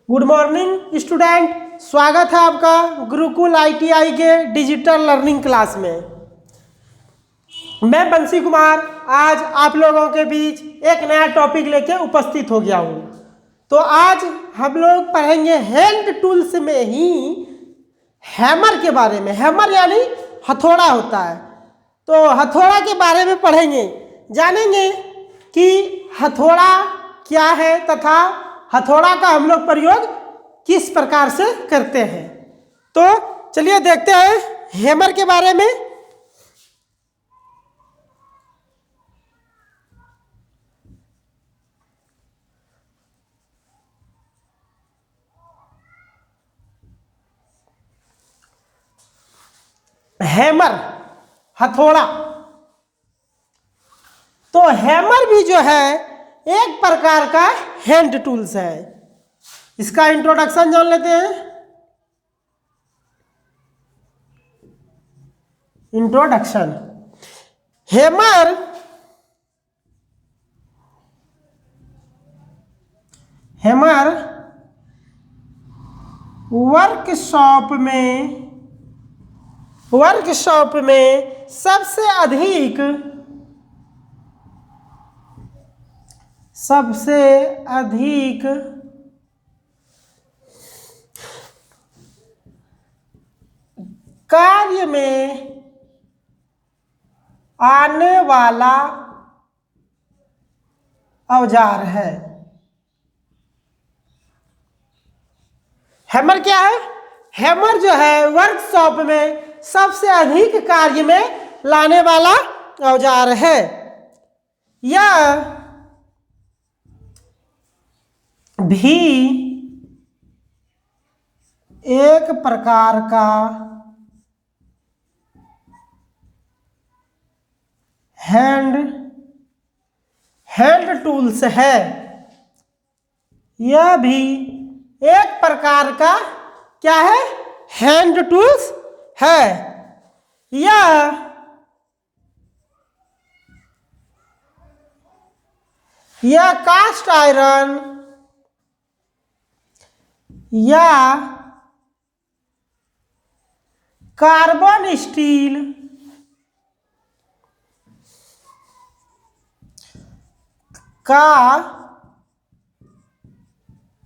Good morning student, स्वागत है आपका गुरुकुल आईटीआई के डिजिटल लर्निंग क्लास में। मैं बंसी कुमार आज आप लोगों के बीच एक नया टॉपिक लेके उपस्थित हो गया हूँ। तो आज हम लोग पढ़ेंगे हैंड टूल्स में ही हैमर के बारे में। हैमर यानी हथौड़ा होता है, तो हथौड़ा के बारे में पढ़ेंगे, जानेंगे कि हथौड़ा क्या है तथा हथौड़ा का हम लोग प्रयोग किस प्रकार से करते हैं। तो चलिए देखते हैं हैमर के बारे में। हैमर हथौड़ा, तो हैमर भी जो है एक प्रकार का हैंड टूल्स है। इसका इंट्रोडक्शन जान लेते हैं। इंट्रोडक्शन, हैमर वर्कशॉप में सबसे अधिक कार्य में आने वाला औजार है। हैमर क्या है? हैमर जो है वर्कशॉप में सबसे अधिक कार्य में लाने वाला औजार है। यह भी एक प्रकार का हैंड टूल्स है। यह भी एक प्रकार का क्या है? हैंड टूल्स है। यह कास्ट आयरन या कार्बन स्टील का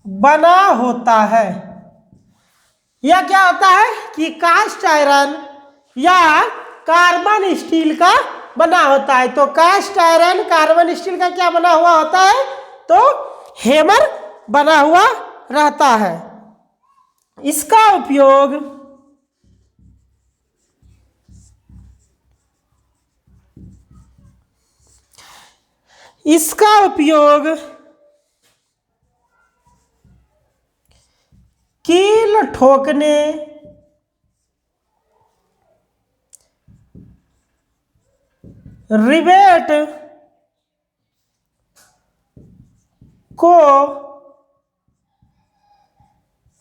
बना होता है। यह क्या होता है कि कास्ट आयरन या कार्बन स्टील का बना होता है। तो कास्ट आयरन कार्बन स्टील का क्या बना हुआ होता है? तो हैमर बना हुआ रहता है। इसका उपयोग कील ठोकने, रिवेट को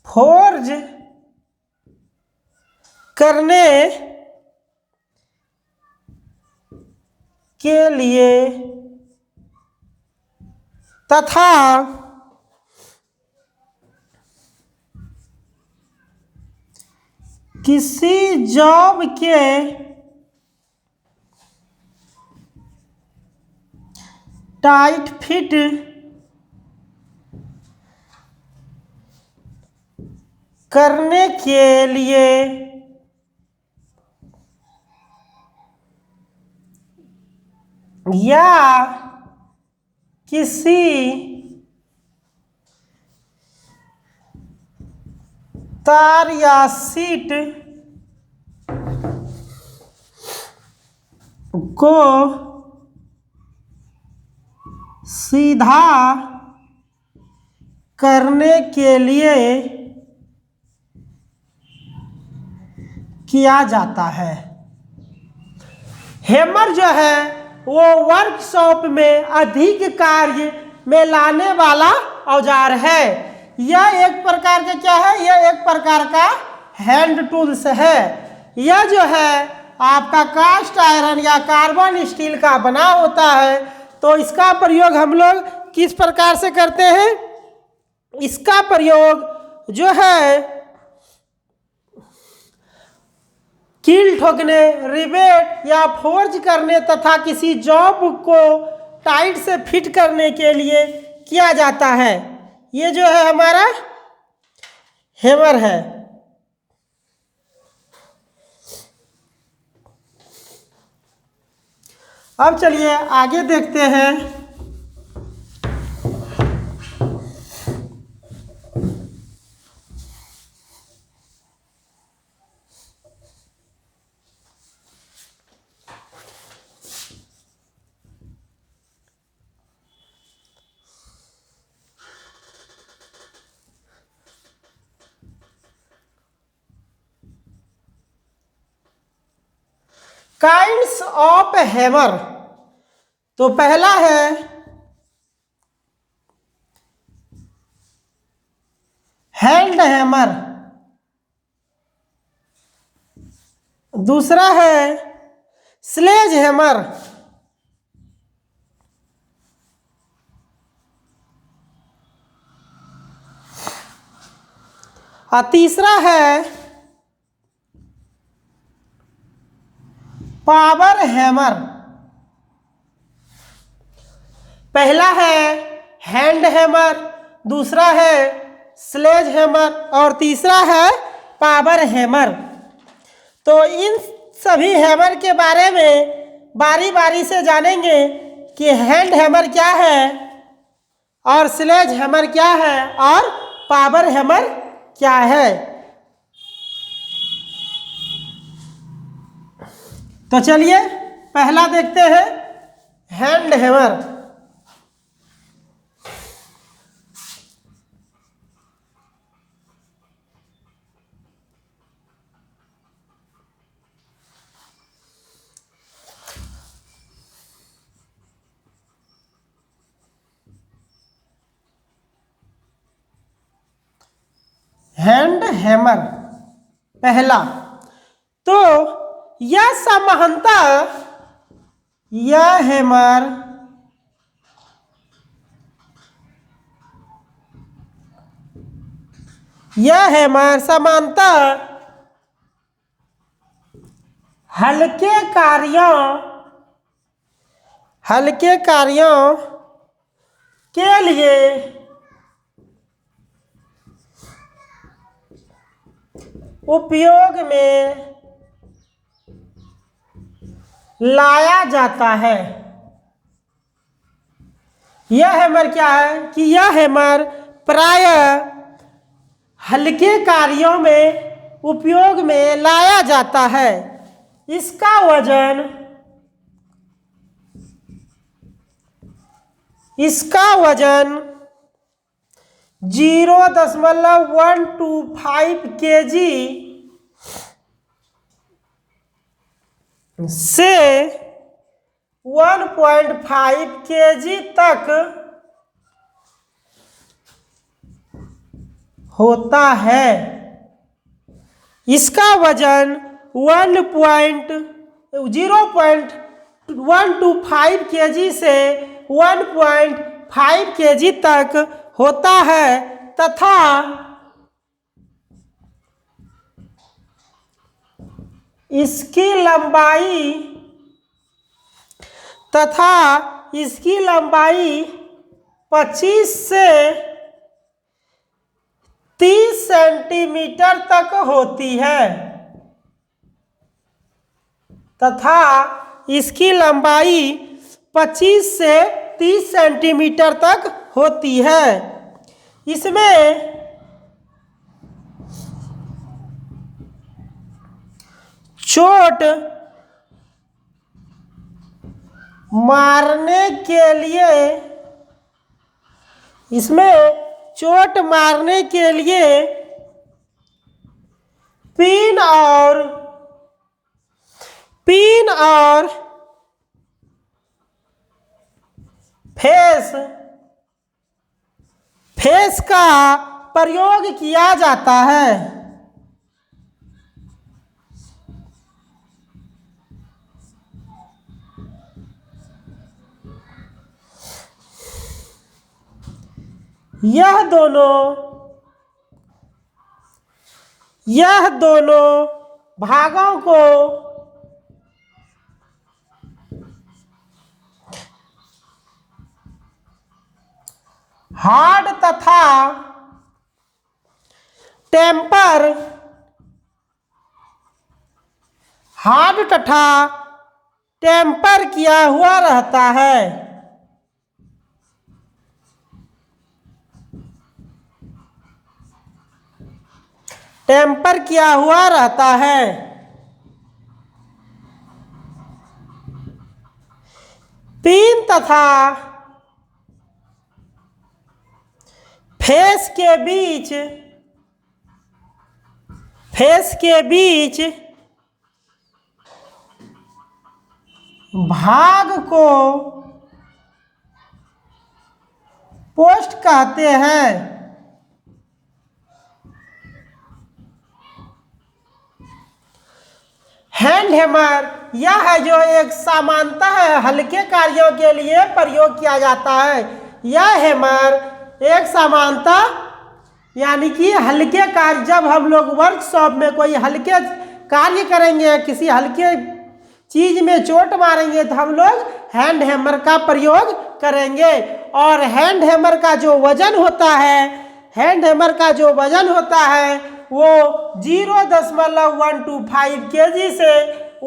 फोर्ज करने के लिए तथा किसी जॉब के टाइट फिट करने के लिए या किसी तार या सीट को सीधा करने के लिए किया जाता है। हैमर जो है वो वर्कशॉप में अधिक कार्य में लाने वाला औजार है। यह एक प्रकार का क्या है? यह एक प्रकार का हैंड टूल्स है। यह जो है आपका कास्ट आयरन या कार्बन स्टील का बना होता है। तो इसका प्रयोग हम लोग किस प्रकार से करते हैं? इसका प्रयोग जो है कील ठोकने, रिवेट या फोर्ज करने तथा किसी जॉब को टाइट से फिट करने के लिए किया जाता है। ये जो है हमारा हैमर है। अब चलिए आगे देखते हैं। Kinds of hammer. तो पहला है हैंड हैमर, दूसरा है स्लेज हैमर, और तीसरा है पावर हैमर। पहला है हैंड हैमर, दूसरा है स्लेज हैमर और तीसरा है पावर हैमर। तो इन सभी हैमर के बारे में बारी बारी से जानेंगे कि हैंड हैमर क्या है और स्लेज हैमर क्या है और पावर हैमर क्या है। तो चलिए पहला देखते हैं हैंड हैमर। हैंड हैमर पहला, तो यह सामान्यतः यह हैमर सामान्यतः हल्के कार्यों के लिए उपयोग में लाया जाता है। यह हैमर क्या है कि यह हैमर प्रायः हल्के कार्यों में उपयोग में लाया जाता है। इसका वजन 0.125 kg से 1.5 kg तक होता है। इसका वजन 0.125 kg से 1.5 kg तक होता है तथा इसकी लंबाई 25 से 30 सेंटीमीटर तक होती है तथा इसकी लंबाई 25 से 30 सेंटीमीटर तक होती है। इसमें चोट मारने के लिए पिन और फेस का प्रयोग किया जाता है। यह दोनों भागों को हार्ड तथा टेम्पर किया हुआ रहता है। टेम्पर किया हुआ रहता है। पिन तथा फेस के बीच भाग को पोस्ट कहते हैं। हैंड हैमर यह है जो एक सामान्यतः हल्के कार्यों के लिए प्रयोग किया जाता है। यह हैमर एक सामान्यतः यानी कि हल्के कार्य, जब हम लोग वर्कशॉप में कोई हल्के कार्य करेंगे, किसी हल्के चीज में चोट मारेंगे तो हम लोग हैंड हैमर का प्रयोग करेंगे। और हैंड हैमर का जो वजन होता है वो 0.125 kg से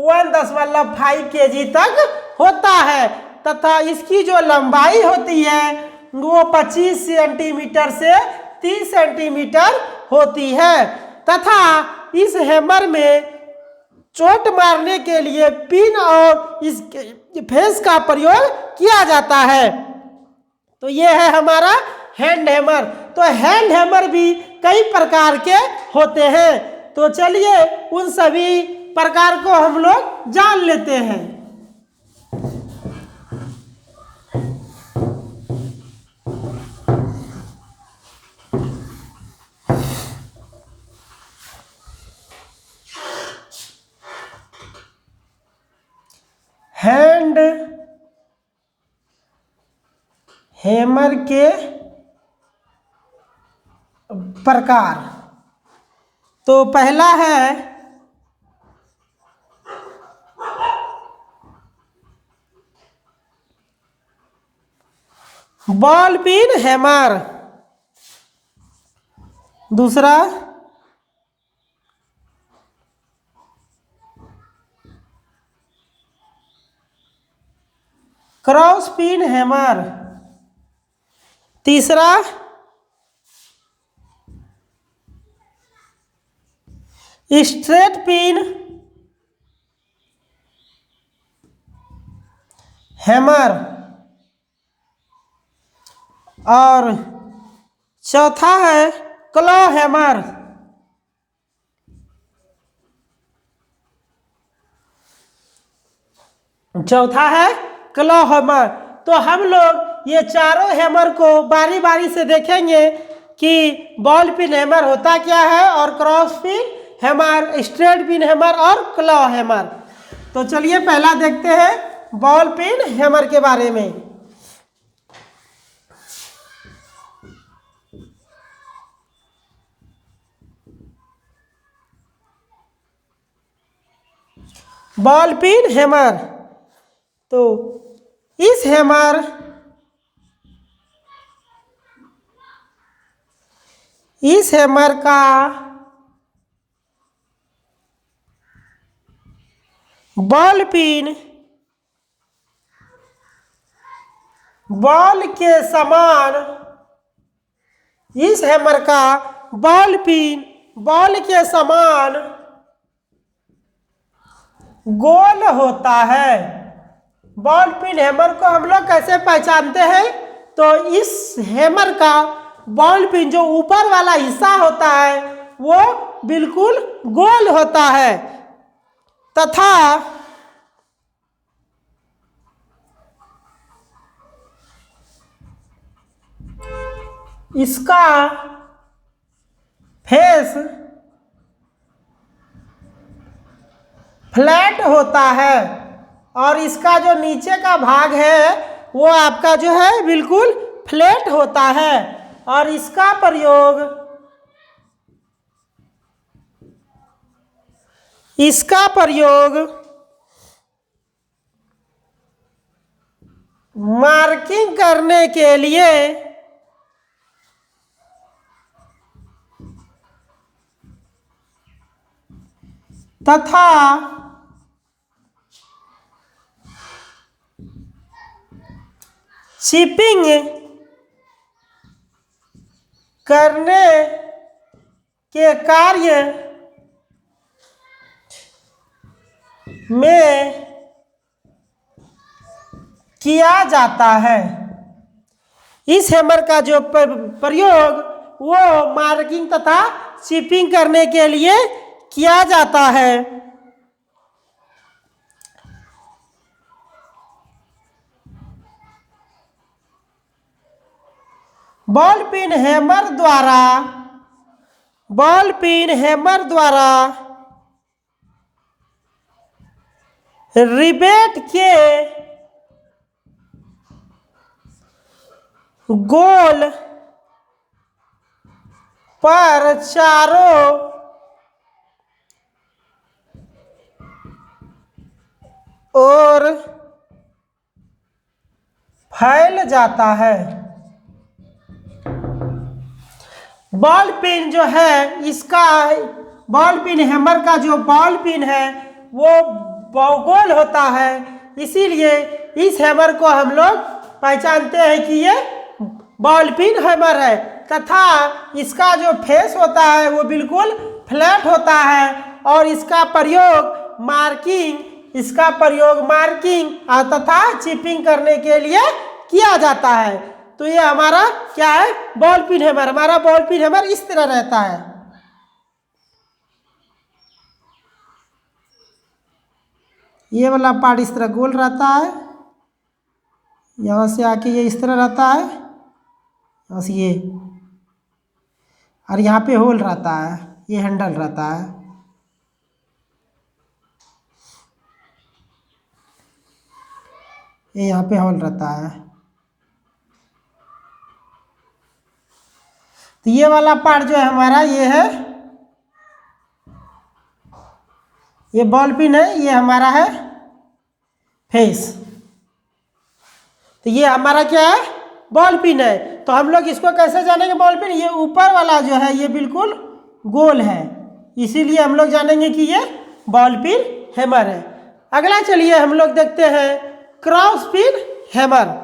1.5 kg तक होता है तथा इसकी जो लंबाई होती है वो 25 सेंटीमीटर से 30 सेंटीमीटर होती है तथा इस हैमर में चोट मारने के लिए पिन और इस फेस का प्रयोग किया जाता है। तो ये है हमारा हैंड हैमर। तो हैंड हैमर भी कई प्रकार के होते हैं। तो चलिए उन सभी प्रकार को हम लोग जान लेते हैं। हैंड हैमर के प्रकार। तो पहला है बॉल पिन हैमर, दूसरा क्रॉस पिन हैमर, तीसरा स्ट्रेट पिन हैमर और चौथा है क्लॉ हैमर। चौथा है क्लॉ हैमर। तो हम लोग ये चारों हैमर को बारी बारी से देखेंगे कि बॉल पिन हैमर होता क्या है और cross pin hammer, straight pin hammer और क्लॉ हैमर। तो चलिए पहला देखते हैं बॉल पिन हैमर के बारे में। Ball pin hammer. तो इस हैमर का बॉल पिन बॉल के समान, इस हैमर का बॉल पिन बॉल के समान गोल होता है। बॉल पिन हैमर को हम लोग कैसे पहचानते हैं? तो इस हैमर का बॉल पिन जो ऊपर वाला हिस्सा होता है वो बिल्कुल गोल होता है तथा इसका फेस फ्लैट होता है और इसका जो नीचे का भाग है वो आपका जो है बिल्कुल फ्लैट होता है। और इसका प्रयोग मार्किंग करने के लिए तथा शिपिंग करने के कार्य में किया जाता है। इस हैमर का जो प्रयोग वो मार्किंग तथा शिपिंग करने के लिए किया जाता है। बॉल पिन हैमर द्वारा रिवेट के गोल पर चारों ओर फैल जाता है। बॉल पिन जो है, इसका बॉल पिन हैमर का जो बॉल पिन है वो गोल होता है, इसीलिए इस हैमर को हम लोग पहचानते हैं कि ये बॉल पिन हैमर है। तथा इसका जो फेस होता है वो बिल्कुल फ्लैट होता है और इसका प्रयोग मार्किंग तथा चिपिंग करने के लिए किया जाता है। तो ये हमारा क्या है, बॉल पिन हैमर। हमारा बॉल पिन हैमर इस तरह रहता है। ये वाला पार्ट इस तरह गोल रहता है, यहाँ से आके ये इस तरह रहता है, यहाँ से ये, और यहाँ पे होल रहता है, ये हैंडल रहता है। ये यहाँ पे होल रहता है। तो ये वाला पार्ट जो है हमारा, ये है, ये बॉल पिन है, ये हमारा है फेस। तो ये हमारा क्या है, बॉल पिन है। तो हम लोग इसको कैसे जानेंगे बॉल पिन? ये ऊपर वाला जो है ये बिल्कुल गोल है, इसीलिए हम लोग जानेंगे कि ये बॉल पिन हैमर है। अगला चलिए हम लोग देखते हैं cross pin hammer.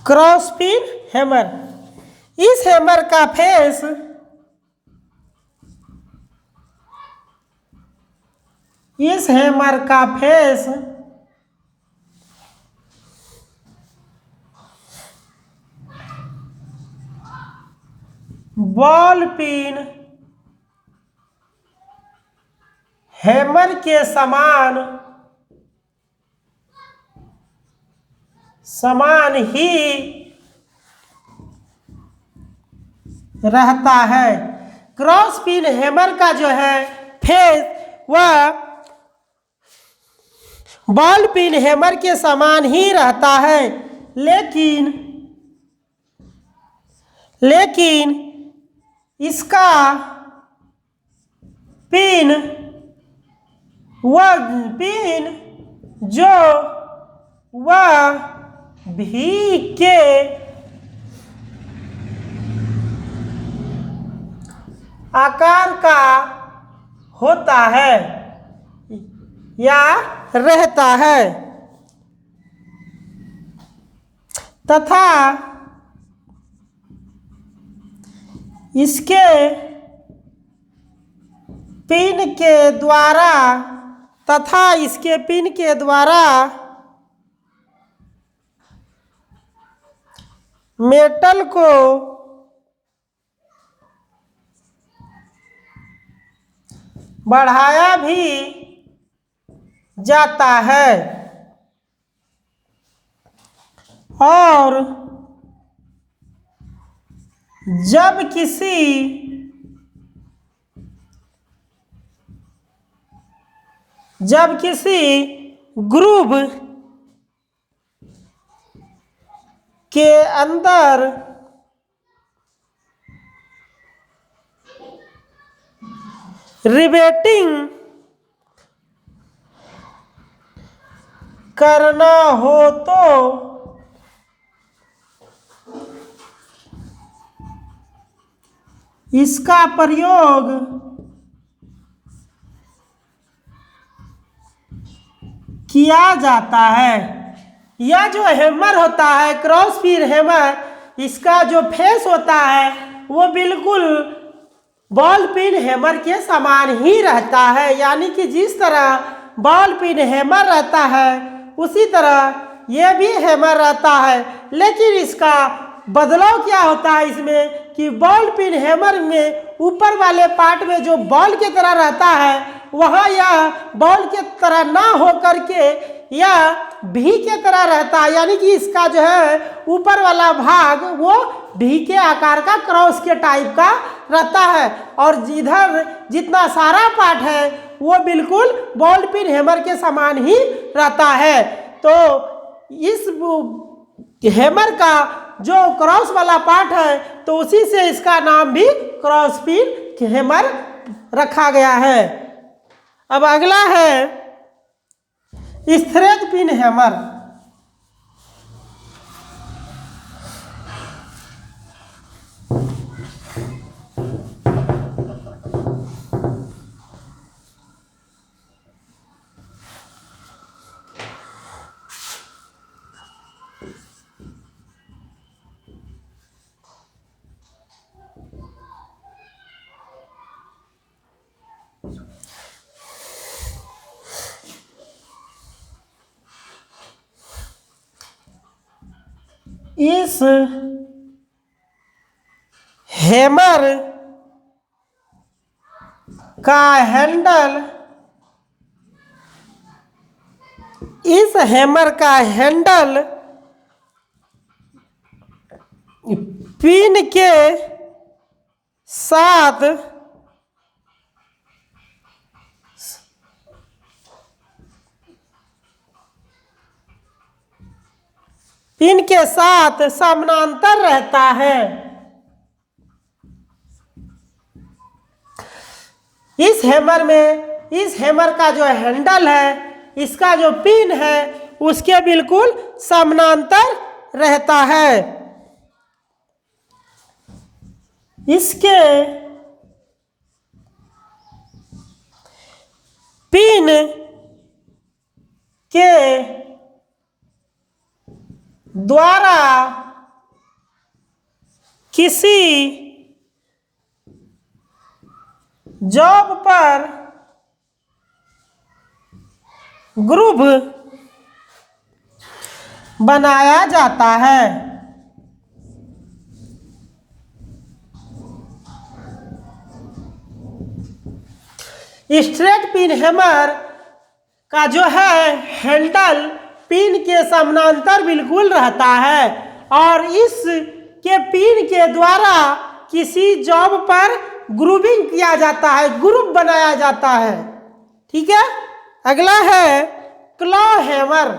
Cross pin hammer, इस हैमर का फेस बॉल पिन हैमर के समान ही रहता है। क्रॉस पिन हैमर का जो है फेस वह बॉल पिन हैमर के समान ही रहता है, लेकिन इसका पिन जो वह भी के आकार का होता है या रहता है, तथा इसके पिन के द्वारा मेटल को बढ़ाया भी जाता है और जब किसी ग्रुप के अंदर रिबेटिंग करना हो तो इसका प्रयोग किया जाता है। यह जो हैमर होता है, क्रॉस फिर हैमर, इसका जो फेस होता है वो बिल्कुल बॉल पिन हैमर के समान ही रहता है। यानी कि जिस तरह बॉल पिन हैमर रहता है उसी तरह यह भी हैमर रहता है, लेकिन इसका बदलाव क्या होता है इसमें कि बॉल पिन हैमर में ऊपर वाले पार्ट में जो बॉल की तरह रहता है वहाँ यह बॉल के तरह ना हो करके यह भी के तरह रहता है। यानी कि इसका जो है ऊपर वाला भाग वो भी के आकार का क्रॉस के टाइप का रहता है और इधर जितना सारा पार्ट है वो बिल्कुल बॉल पिन हैमर के समान ही रहता है। तो इस हैमर का जो क्रॉस वाला पार्ट है तो उसी से इसका नाम भी क्रॉस पिन हैमर रखा गया है। अब अगला है थ्रेड पिन हैमर। इस हैमर का हैंडल पिन के साथ समानांतर रहता है। इस हैमर का जो हैंडल है, इसका जो पिन है उसके बिल्कुल समानांतर रहता है। इसके पिन के द्वारा किसी जॉब पर ग्रुप बनाया जाता है। स्ट्रेट पिन हैमर का जो है हैंडल पिन के समानांतर बिल्कुल रहता है और इस के पिन के द्वारा किसी जॉब पर ग्रुपिंग किया जाता है, ग्रुप बनाया जाता है। ठीक है, अगला है क्लॉ हैमर।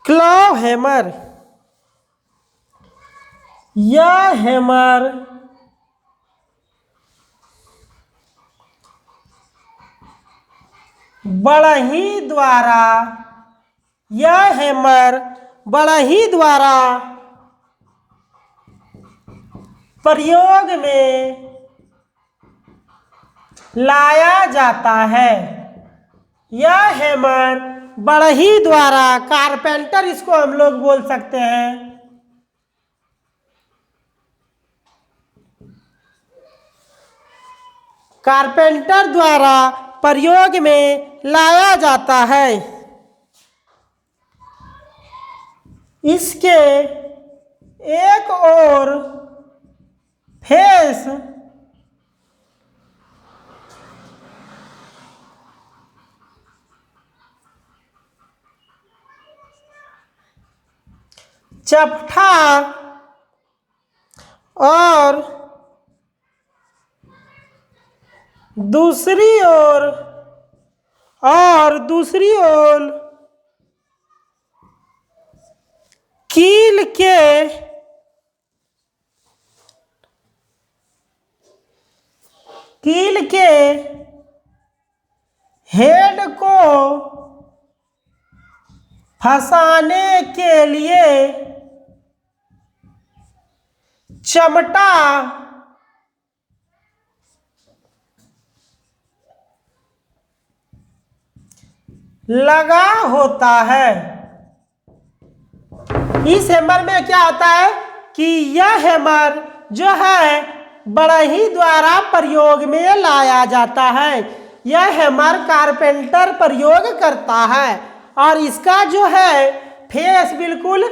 क्लॉ हैमर, यह हैमर बढ़ई द्वारा प्रयोग में लाया जाता है। यह हैमर बढ़ई द्वारा, कारपेंटर इसको हम लोग बोल सकते हैं। कारपेंटर द्वारा प्रयोग में लाया जाता है। इसके एक और फेस चपटा और दूसरी ओर कील के हेड को फंसाने के लिए चमटा लगा होता है। इस हैमर में क्या होता है कि यह हैमर जो है बढ़ई द्वारा प्रयोग में लाया जाता है। यह हैमर कारपेंटर प्रयोग करता है और इसका जो है फेस बिल्कुल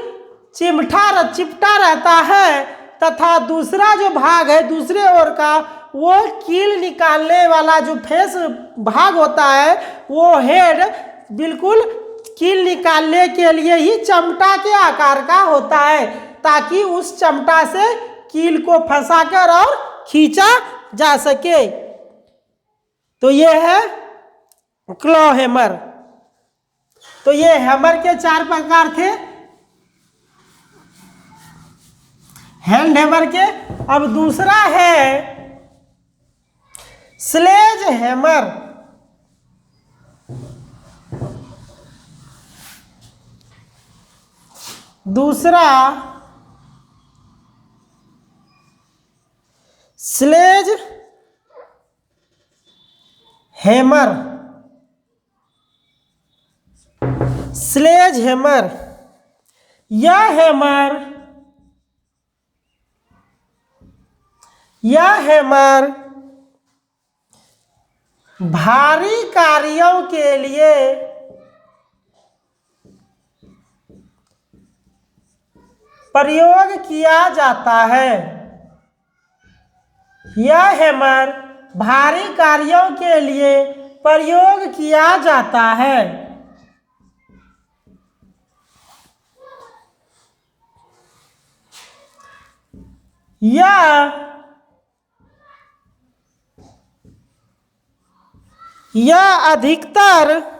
चिपटा रहता है तथा दूसरा जो भाग है दूसरे ओर का वो कील निकालने वाला जो फेस भाग होता है वो हेड बिल्कुल कील निकालने के लिए ही चमटा के आकार का होता है ताकि उस चमटा से कील को फंसाकर और खींचा जा सके। तो ये है क्लॉ हैमर। तो ये हैमर के 4 प्रकार थे हैंड हैमर के। अब दूसरा है स्लेज हैमर। दूसरा स्लेज हैमर। स्लेज हैमर यह हैमर भारी कार्यों के लिए प्रयोग किया जाता है। यह हैमर भारी कार्यों के लिए प्रयोग किया जाता है। यह अधिकतर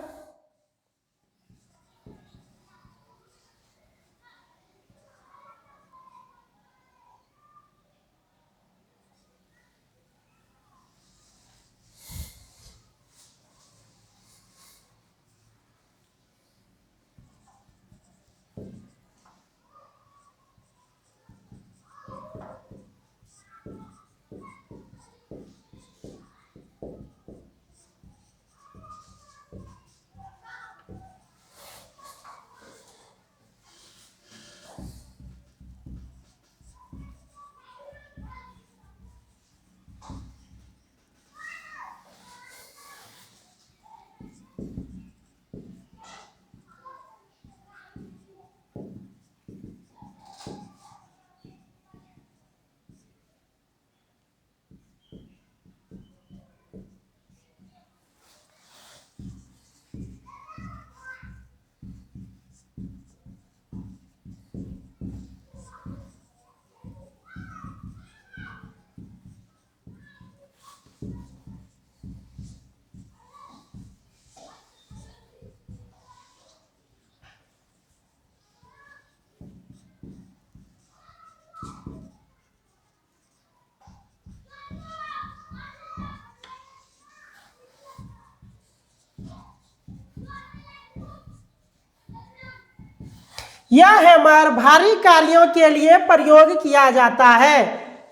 यह हैमर भारी कार्यों के लिए प्रयोग किया जाता है।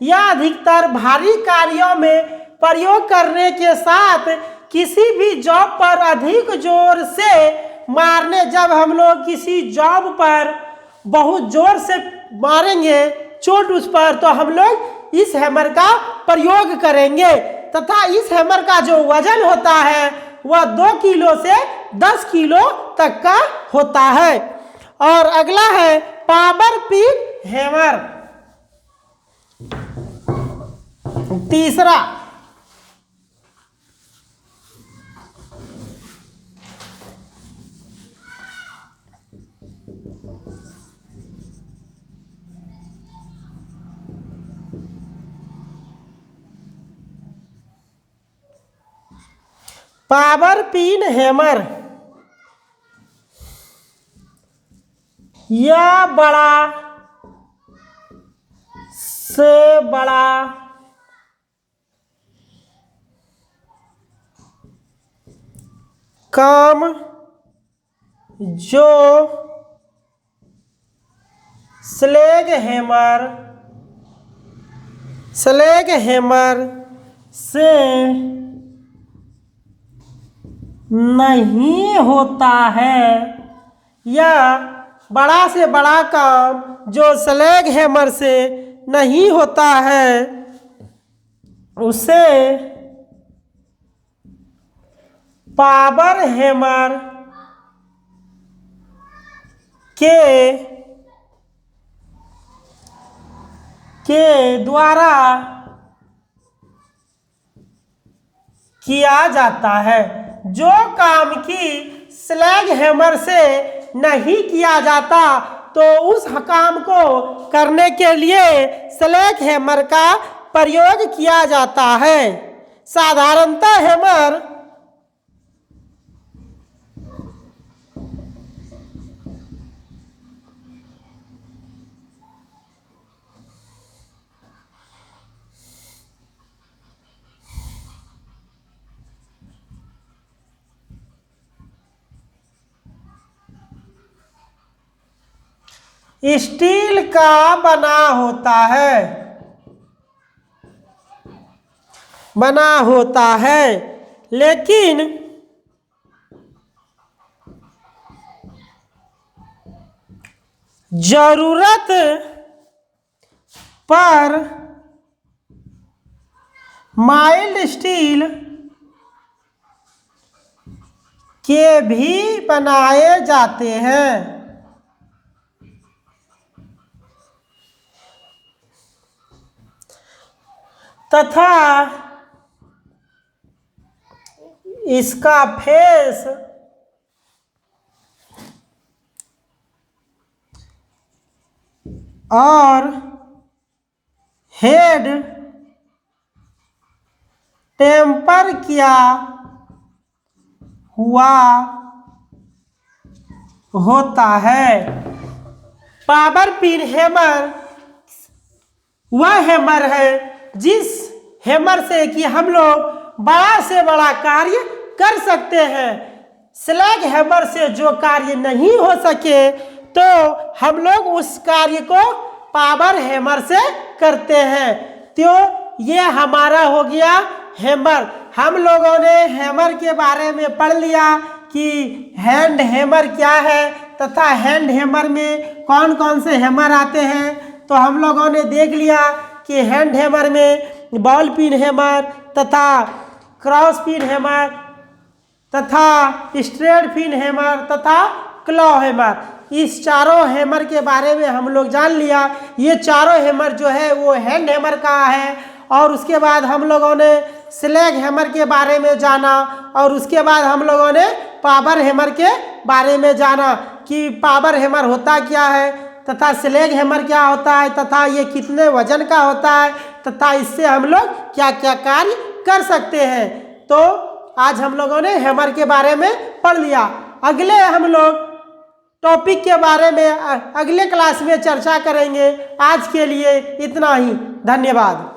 यह अधिकतर भारी कार्यों में प्रयोग करने के साथ किसी भी जॉब पर अधिक जोर से मारने, जब हम लोग किसी जॉब पर बहुत जोर से मारेंगे चोट उस पर, तो हम लोग इस हैमर का प्रयोग करेंगे तथा इस हैमर का जो वजन होता है वह 2 किलो से 10 किलो तक का होता है। और अगला है पावर पिन हैमर। तीसरा, पावर पिन हैमर। यह बड़ा से बड़ा काम जो स्लेग हैमर से नहीं होता है, या बड़ा से बड़ा काम जो स्लेग हैमर से नहीं होता है उसे पावर हैमर के द्वारा किया जाता है। जो काम की स्लेग हैमर से नहीं किया जाता तो उस काम को करने के लिए स्लेग हैमर का प्रयोग किया जाता है। साधारणतः हैमर स्टील का बना होता है, लेकिन जरूरत पर माइल्ड स्टील के भी बनाए जाते हैं। तथा इसका फेस और हेड टेम्पर किया हुआ होता है। पावर पिन हैमर वह हैमर है जिस हैमर से कि हम लोग बड़ा से बड़ा कार्य कर सकते हैं। स्लेग हैमर से जो कार्य नहीं हो सके तो हम लोग उस कार्य को पावर हैमर से करते हैं। तो ये हमारा हो गया हैमर। हम लोगों ने हैमर के बारे में पढ़ लिया कि हैंड हैमर क्या है तथा हैंड हैमर में कौन कौन से हैमर आते हैं। तो हम लोगों ने देख लिया कि हैंड हैमर में बॉल पिन हैमर तथा क्रॉस पिन हैमर तथा स्ट्रेट पिन हैमर तथा क्लॉ हैमर, इस चारों हैमर के बारे में हम लोग जान लिया। ये चारों हैमर जो है वो हैंड हैमर का है। और उसके बाद हम लोगों ने स्लेग हैमर के बारे में जाना और उसके बाद हम लोगों ने पावर हैमर के बारे में जाना कि पावर हैमर होता क्या है तथा स्लेग हैमर क्या होता है तथा ये कितने वजन का होता है तथा इससे हम लोग क्या क्या कार्य कर सकते हैं। तो आज हम लोगों ने हैमर के बारे में पढ़ लिया। अगले हम लोग टॉपिक के बारे में अगले क्लास में चर्चा करेंगे। आज के लिए इतना ही, धन्यवाद।